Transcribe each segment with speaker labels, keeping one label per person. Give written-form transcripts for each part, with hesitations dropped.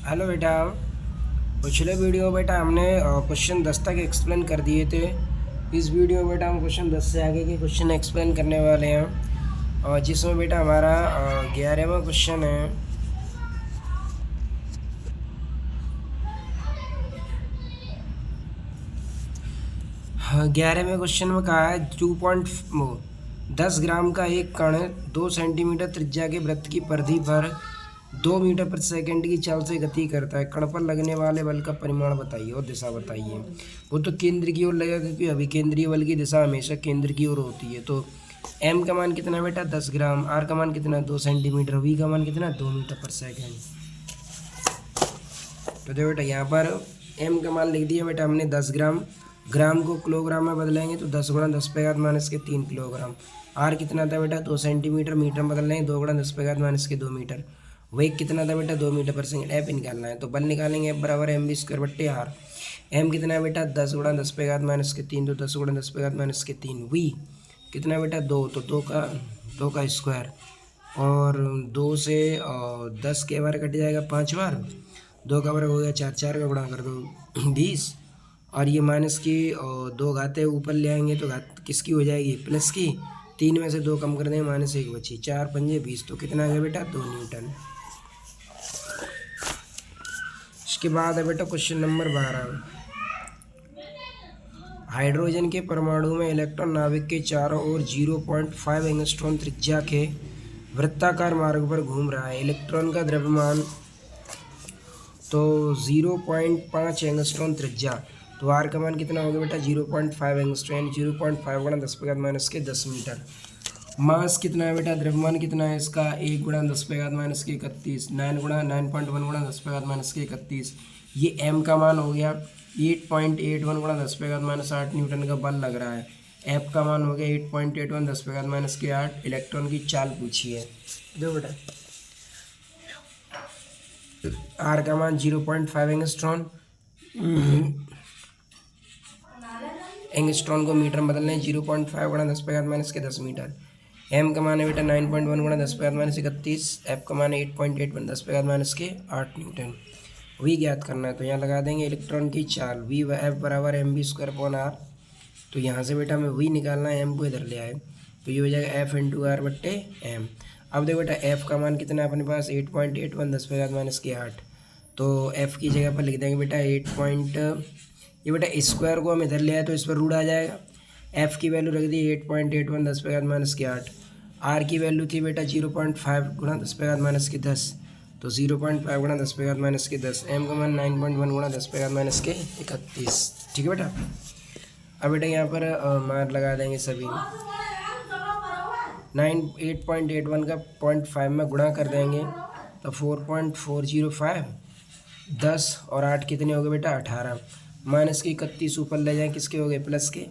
Speaker 1: Hello बेटा। पिछले video बेटा हमने क्वेश्चन 10 तक एक्सप्लेन कर दिए थे। इस वीडियो में बेटा हम क्वेश्चन 10 से आगे के क्वेश्चन एक्सप्लेन करने वाले हैं और जिसमें बेटा हमारा 11वां क्वेश्चन है। हाँ, 11वें क्वेश्चन में कहा है 10 ग्राम का एक कण 2 सेंटीमीटर त्रिज्या के वृत्त की परिधि पर 2 मीटर प्रति सेकंड की चाल से गति करता है। कण पर लगने वाले बल का परिमाण बताइए और दिशा बताइए। वो तो केंद्र की ओर लगेगा क्योंकि अभिकेंद्रीय बल की दिशा हमेशा केंद्र की ओर होती है। तो एम का मान कितना बेटा 10 ग्राम, आर का मान कितना 2 सेंटीमीटर, वी का मान कितना 2 मीटर पर सेकेंड। तो देखो बेटा यहाँ पर एम का मान लिख दिया बेटा हमने 10 ग्राम। ग्राम को किलोग्राम में बदलेंगे तो 10 गुणा 10 पे घात माइनस के 3 किलोग्राम। आर कितना था बेटा 2 सेंटीमीटर, मीटर में बदल लेंगे 2 गुणा 10 पे घात माइनस के 2 मीटर। वेग कितना था बेटा 2 मीटर पर सेकंड। एफ निकालना है तो बल निकालेंगे एफ बराबर एम बी स्क्वायर बट्टे आर। एम कितना है बेटा 10 गुणा 10 पे घात माइनस के 3, तो 10 गुणा 10 पे घात माइनस के 3। वी कितना बेटा 2, तो 2 का स्क्वायर और 2 से 10 के बार कट जाएगा 5 बार, 2 का वर्ग हो गया 4, 4 का गुणा कर दो 20। और ये माइनस की 2 घातें ऊपर ले आएंगे तो घात किसकी हो जाएगी प्लस की। 3 में से 2 कम कर देंगे माइनस 1 बची, 4 पंजे 20, तो कितना आ गया बेटा 2 न्यूटन। इसके बाद है बेटा क्वेश्चन नंबर 12। हाइड्रोजन के परमाणु में इलेक्ट्रॉन नाभिक के चारों ओर 0.5 एंगस्ट्रॉन त्रिज्या के वृत्ताकार मार्ग पर घूम रहा है। इलेक्ट्रॉन का द्रव्यमान तो 0.5 एंगस्ट्रॉन त्रिज्या, तो आर का मान कितना होगा बेटा 0.5 एंगस्ट्रॉन, 0.5 गुणा 10 पे घात माइनस के 10 मीटर। मास कितना है बेटा द्रव्यमान कितना है इसका 1 गुणा 10 पे घात माइनस के 31, 9.1 गुणा 10 पे घात माइनस के 31। ये एम का मान हो गया 8.81 गुणा 10 पे घात माइनस 8 न्यूटन का बल लग रहा है। एफ का मान हो गया 8.81 10 पे घात माइनस के 8। इलेक्ट्रॉन की चाल पूछी है। दो बेटा आर का मान 0.5 एंगस्ट्रॉन, एंगस्ट्रॉन को मीटर में बदल लें 0.5 गुणा 10 पे घात माइनस के 10 मीटर। एम का मान है बेटा 9.1 गुणा 10 पे घात माइनस 31। एफ का मान है 8.81 10 पे घात माइनस के 8 न्यूटन। वी ज्ञात करना है तो यहाँ लगा देंगे इलेक्ट्रॉन की चाल वी एफ बराबर M B square upon R. तो यहाँ से बेटा हमें वी निकालना है, एम को इधर ले आए तो ये हो जाएगा एफ इंटू आर बट्टे एम। अब देखो बेटा एफ का मान कितना है अपने पास 8.81 10 पे घात माइनस के 8। तो एफ की जगह पर लिख देंगे बेटा ये बेटा स्क्वायर को हम इधर ले आए तो इस पर रूट आ जाएगा। एफ की वैल्यू रख दी 8.81 10 पे घात माइनस के 8। आर की वैल्यू थी बेटा 0.5 गुणा 10 पे घात माइनस के 10, तो 0.5 गुणा 10 पे घात माइनस के 10। एम का मान 9.1 गुणा 10 पे घात माइनस के 31। ठीक है बेटा। अब बेटा यहाँ पर मान लगा देंगे सभी। 8.81 का 0.5 में गुणा कर देंगे तो 4.405, 10 और 8 कितने हो गए बेटा 18। माइनस के 31 ऊपर ले जाएं किसके हो गए प्लस के।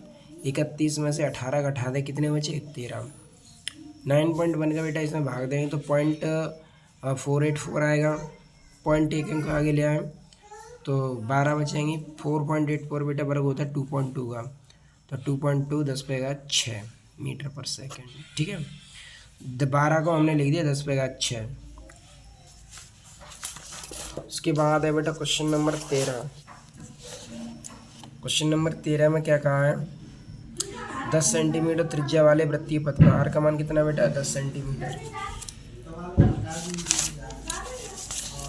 Speaker 1: 31 में से 18 घटा दें कितने बचे 13। 9.1 का बेटा इसमें भाग देंगे तो 0.484 आएगा। 0.1 अंक आगे ले आए तो 12 बचेंगे। 4.84 बेटा वर्ग होता है 2.2 का, तो 2.2 10 पे घात 6 मीटर पर सेकेंड। ठीक है, 12 को हमने लिख दिया 10 पे घात 6। उसके बाद है बेटा क्वेश्चन नंबर 13। क्वेश्चन नंबर 13 में क्या कहा है 10 सेंटीमीटर त्रिज्या वाले वृत्तीय पथ पर आर का मान कितना बेटा 10 सेंटीमीटर।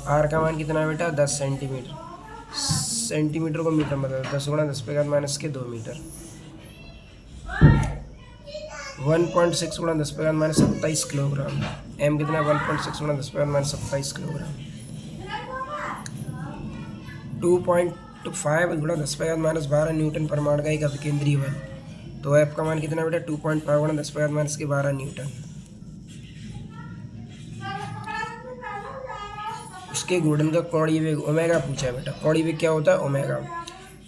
Speaker 1: आर का मान कितना बेटा 10 सेंटीमीटर। सेंटीमीटर को मीटर में बदल 10 गुणा 10 पे घात माइनस के 2 मीटर। 1.6 गुणा 10 पे घात माइनस 27 किलोग्राम। एम कितना 1.6 गुणा 10 पे घात माइनस 27 किलोग्राम। 2.5 गुणा 10 पे घात माइनस 12 न्यूटन परमाणु का एक अभिकेंद्रीय बल। तो एफ का मान कितना बेटा 2.5 गुणा 10 पे घात माइनस के 12 न्यूटन। उसके घूर्णन का कोणीय वेग ओमेगा पूछा है बेटा। कोणीय वेग क्या होता है ओमेगा,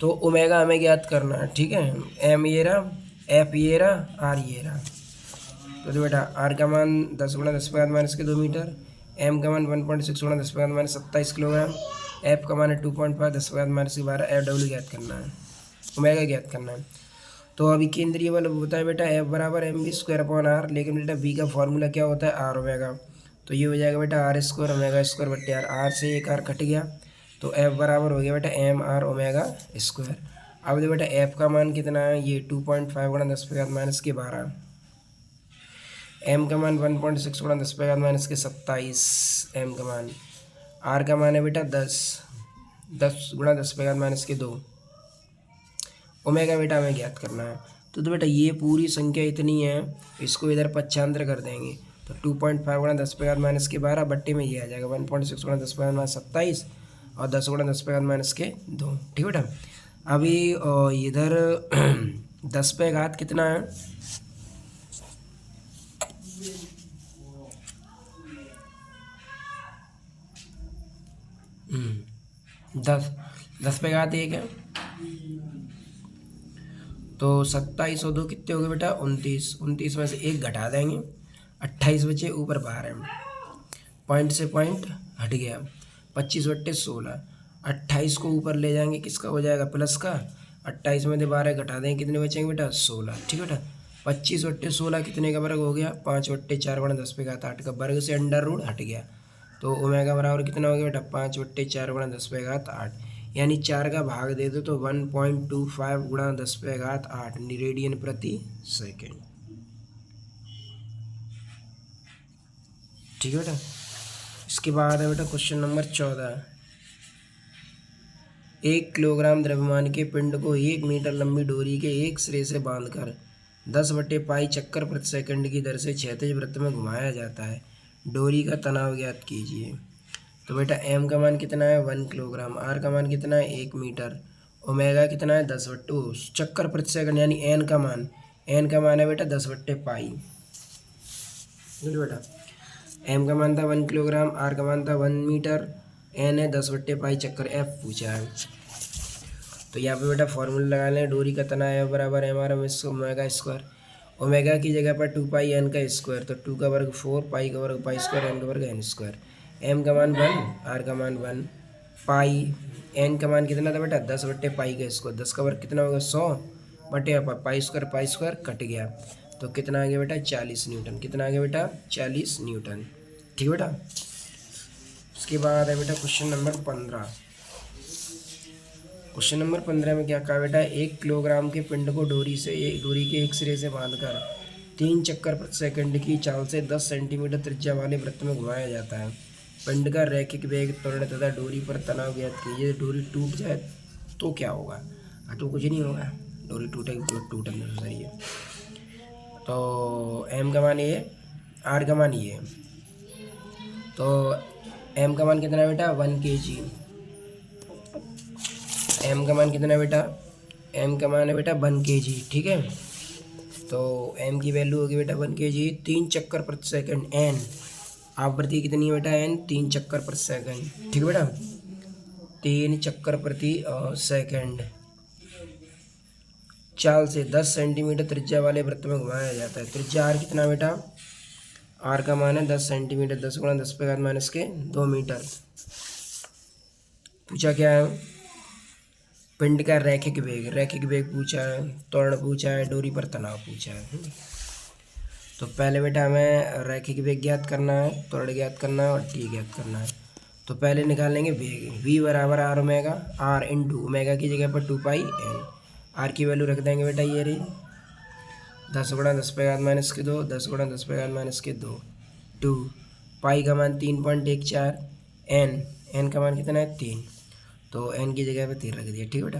Speaker 1: तो ओमेगा हमें ज्ञात करना है। ठीक है, एम ये रहा, एफ ये रहा, आर ये रहा। तो बेटा आर का मान 10 गुणा 10 पे घात माइनस के 2 मीटर। एम का मान 1.6 गुणा 10 पे घात माइनस 27 किलोग्राम। एफ का मान है 2.5 10 पे घात माइनस के 12। एफ डब्ल्यू ज्ञात करना है, ओमेगा ज्ञात करना है। तो अभी केंद्रीय बल होता है बेटा एफ बराबर M B square upon R, लेकिन बेटा बी का फॉर्मूला क्या होता है आर ओमेगा। तो ये हो जाएगा बेटा आर स्क्वायर ओमेगा स्क्वायर बट्टे आर। आर से एक आर कट गया तो एफ बराबर हो गया बेटा एम आर ओमेगा स्क्वायर। अब देखो बेटा एफ का मान कितना है, ये 2.5 गुणा 10⁻12। एम का मान 1.6 गुणा 10⁻27। एम का मान, आर का मान है बेटा 10 गुणा 10⁻2। ओमेगा बेटा हमें ज्ञात करना है। तो बेटा ये पूरी संख्या इतनी है, इसको इधर पक्षांतर कर देंगे तो 2.5 गुणा 10⁻12 बट्टे में ये आ जाएगा 1.6 गुणा 10⁻27 और 10 गुणा 10⁻2। ठीक है बेटा। अभी इधर 10 पे घात कितना है, दस पे घात 1 है, तो 27 और 2 कितने हो गए बेटा 29 में से 1 घटा देंगे, 28 बचे, ऊपर 12, पॉइंट से पॉइंट हट गया, 25/16। 28 को ऊपर ले जाएंगे, किसका हो जाएगा प्लस का, 28 में से 12 घटा देंगे, कितने बचेंगे बेटा 16। ठीक है बेटा। 25/16 कितने का वर्ग हो गया, 5/4 गुणा 10⁸ का वर्ग से अंडर रूट हट गया, तो ओमेगा बराबर कितना हो गया बेटा 5/4 गुणा 10⁸, यानी 4 का भाग दे दो तो 1.25 गुणा 10⁸ रेडियन प्रति सेकेंड। ठीक है बेटा। इसके बाद है बेटा क्वेश्चन नंबर 14। 1 किलोग्राम द्रव्यमान के पिंड को 1 मीटर लंबी डोरी के एक सिरे से बांधकर 10/π चक्कर प्रति सेकंड की दर से क्षैतिज वृत्त में घुमाया जाता है। डोरी का तनाव ज्ञात कीजिए। तो बेटा एम का मान कितना है 1 किलोग्राम, आर का मान कितना है 1 मीटर, ओमेगा कितना है 10 चक्कर प्रति सेकंड, यानी एन का मान है बेटा 10/π। बेटा एम का मान था 1 किलोग्राम, आर का मान था 1 मीटर, एन है 10/π चक्कर, एफ पूछा है। तो यहाँ पे बेटा फॉर्मूला लगा लें, डोरी का तनाव है बराबर M R omega square. Omega की जगह पर 2π एन का स्क्वायर, तो 2 का वर्ग 4, पाई का वर्ग पाई स्क्वायर, एन का वर्ग एन स्क्वायर। एम का मान 1, आर का मान 1, पाई, एन का मान कितना था बेटा 10/π का स्क्वायर, 10 का वर्ग कितना होगा 100 बटे पाई स्क्वायर कट गया, तो कितना आ गया बेटा 40 न्यूटन। कितना आ गया बेटा 40 न्यूटन। ठीक है बेटा। उसके बाद है बेटा क्वेश्चन नंबर 15। क्वेश्चन नंबर 15 में क्या कहा बेटा, 1 किलोग्राम के पिंड को डोरी के एक सिरे से बांधकर 3 चक्कर प्रति सेकंड की चाल से 10 सेंटीमीटर त्रिज्या वाले वृत्त में घुमाया जाता है। पिंड का रैखिक वेग, त्वरण तथा डोरी पर तनाव ज्ञात कीजिए। डोरी टूट जाए तो क्या होगा, तो कुछ नहीं होगा, डोरी टूटना नेसेसरी है। तो एम का मान ये, आर का मान ये, तो एम का मान कितना है बेटा 1 kg। एम का मान कितना है बेटा, एम का मान है बेटा 1 kg। ठीक है। तो एम की वैल्यू होगी बेटा 1 kg। 3 चक्कर प्रति सेकंड, एन आवृत्ति कितनी है बेटा एन, 3 चक्कर प्रति सेकंड। ठीक है बेटा, 3 चक्कर प्रति सेकंड चाल से 10 सेंटीमीटर त्रिज्या वाले वृत्त में घुमाया जाता है। त्रिज्या आर कितना बेटा, आर का मान है 10 सेंटीमीटर, 10 गुणा 10⁻2 मीटर। पूछा क्या है, पिंड का रैखिक वेग पूछा है, त्वरण पूछा है, डोरी पर तनाव पूछा है। तो पहले बेटा हमें रैखिक वेग ज्ञात करना है, त्वरण ज्ञात करना है और टी ज्ञात करना है। तो पहले निकालेंगे वेग, v बराबर R omega, R into omega की जगह पर 2π एन। आर की वैल्यू रख देंगे बेटा ये रही 10 गुणा 10⁻2, 10 गुणा 10⁻2, 2 पाई का मान 3.14, एन का मान कितना है 3, तो एन की जगह पे 3 रख दिया। ठीक है बेटा।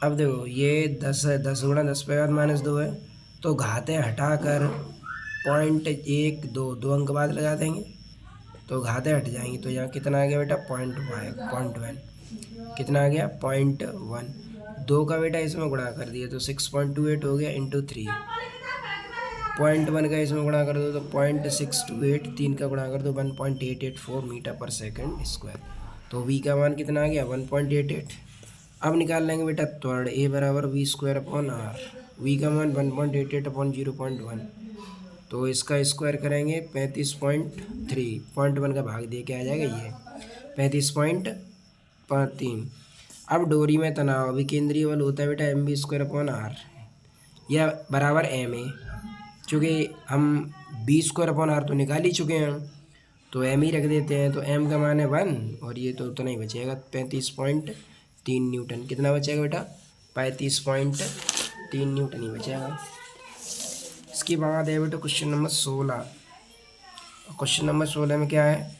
Speaker 1: अब देखो ये 10 गुणा 10⁻2 है, तो घातें हटाकर 0.12 2 अंक बाद लगा देंगे तो घातें हट जाएंगी, तो यहाँ कितना आ गया बेटा 0.1। कितना आ गया 0.1। 2 का बेटा इसमें गुणा कर दिया तो 6.28 हो गया इंटू 3। 0.1 का इसमें गुणा कर दो तो 0.628, 3 का गुणा कर दो 1.884 मीटर पर सेकंड स्क्वायर। तो v का मान कितना आ गया 1.88। अब निकाल लेंगे बेटा त्वरण, a बराबर v²/r। v का मान 1.88/0.1, तो इसका स्क्वायर करेंगे 35.3, 0.1 का भाग दिए क्या आ जाएगा ये 35.3। अब डोरी में तनाव, अभी केंद्रीय बल होता है बेटा mv²/r या बराबर ma, चूँकि हम b² r तो निकाल ही चुके हैं, तो एम ही रख देते हैं। तो एम का मान है 1 और ये तो उतना ही बचेगा 35.3 न्यूटन। कितना बचेगा बेटा? 35.3 न्यूटन ही बचेगा। इसके बाद है बेटा क्वेश्चन नंबर 16। क्वेश्चन नंबर 16 में क्या है?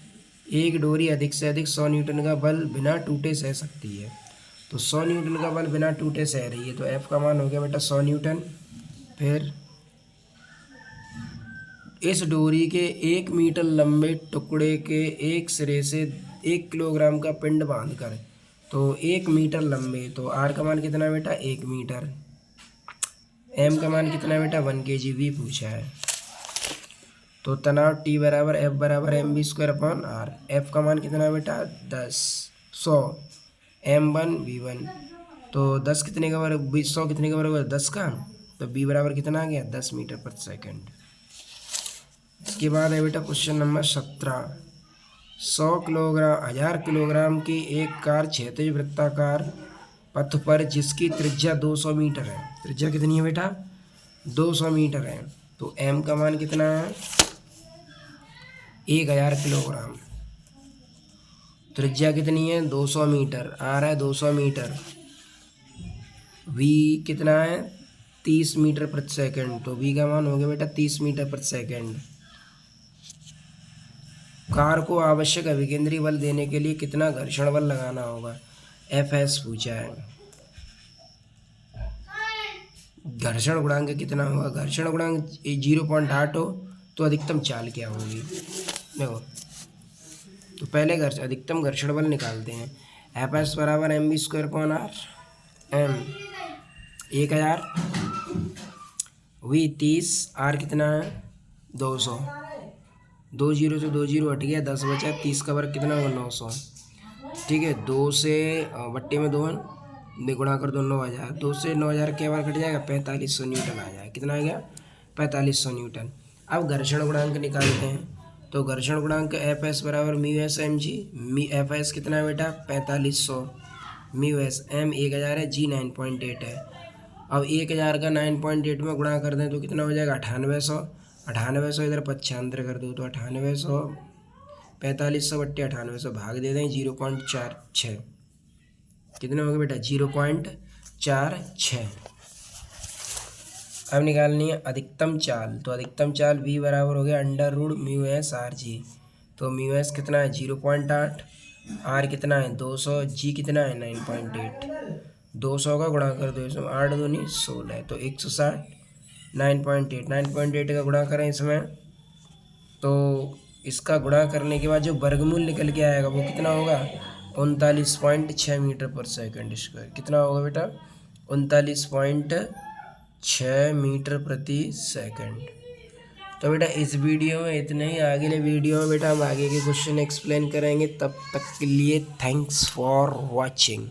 Speaker 1: एक डोरी अधिक से अधिक 100 न्यूटन का बल बिना टूटे सह सकती है। तो 100 न्यूटन का बल बिना टूटे सह रही है, तो एफ का मान हो गया बेटा 100 न्यूटन। फिर इस डोरी के 1 मीटर लंबे टुकड़े के एक सिरे से 1 किलोग्राम का पिंड बांधकर, तो 1 मीटर लंबे, तो आर का मान कितना बेटा? 1 मीटर। एम का मान कितना बेटा? 1 kg वी पूछा है। तो तनाव टी बराबर एफ बराबर M B square upon R. F का मान कितना बेटा? 100 M1 V1। तो 10 कितने का बराबर? 100 कितने का बराबर? 10 का। तो बी बराबर कितना आ गया? 10 मीटर पर सेकेंड। इसके बाद है बेटा क्वेश्चन नंबर 17। 1000 किलोग्राम की एक कार क्षैतिज वृत्ताकार पथ पर जिसकी त्रिज्या 200 मीटर है। त्रिज्या कितनी है बेटा? 200 मीटर है। तो एम का मान कितना है? 1000 किलोग्राम। त्रिज्या कितनी है? 200 मीटर। आ रहा है 200 मीटर। वी कितना है? 30 मीटर प्रति सेकंड। तो वी का मान हो गया बेटा 30 मीटर प्रति सेकंड। कार को आवश्यक अभिकेंद्री बल देने के लिए कितना घर्षण बल लगाना होगा? एफ एस पूछा है। घर्षण गुणांक कितना होगा? घर्षण गुणांक 0.8 हो तो अधिकतम चाल क्या होगी? देखो, तो पहले अधिकतम घर्षण बल निकालते हैं। एफ एस बराबर M B square upon R. M 1000, V 30, R कितना है? 200। 2 जीरो से 2 जीरो हट गया, 10 बचा। 30 का वर्ग कितना होगा? 900। ठीक है, 2 से बट्टे में 2 गुणा कर दो 9000। 2 से 9000 क्या वर्ग कट जाएगा? 4500 न्यूटन आ जाएगा। कितना आ गया? 4500 न्यूटन। अब घर्षण गुणांक निकालते हैं। तो घर्षण गुणांक एफ एस बराबर mu S M G. F S कितना है बेटा? 4500। म्यू एस एम 1000 है, जी 9.8 है। अब 1000 का 9.8 में गुणा कर दें तो कितना हो जाएगा? 9800। 9800 इधर 95 कर दो तो 9800, 4500 बट्टे 9800 भाग दे दें 0.46। कितने हो गए बेटा? 0.46। अब निकालनी है अधिकतम चाल। तो अधिकतम चाल v बराबर हो गया √ म्यू एस आर जी। तो म्यू एस कितना है? 0.8। आर कितना है? 200। जी कितना है? 9.8। 200 का गुणा कर दो इसमें, 8 दूनी 16, तो 160। 9.8 का गुणा करें इसमें, तो इसका गुणा करने के बाद जो वर्गमूल निकल के आएगा वो कितना होगा? 39.6 मीटर पर सेकंड स्क्वायर। कितना होगा बेटा? 39.6 मीटर प्रति सेकंड। तो बेटा इस वीडियो में इतने ही। अगले वीडियो में बेटा हम आगे के क्वेश्चन एक्सप्लेन करेंगे। तब तक के लिए थैंक्स फॉर वॉचिंग।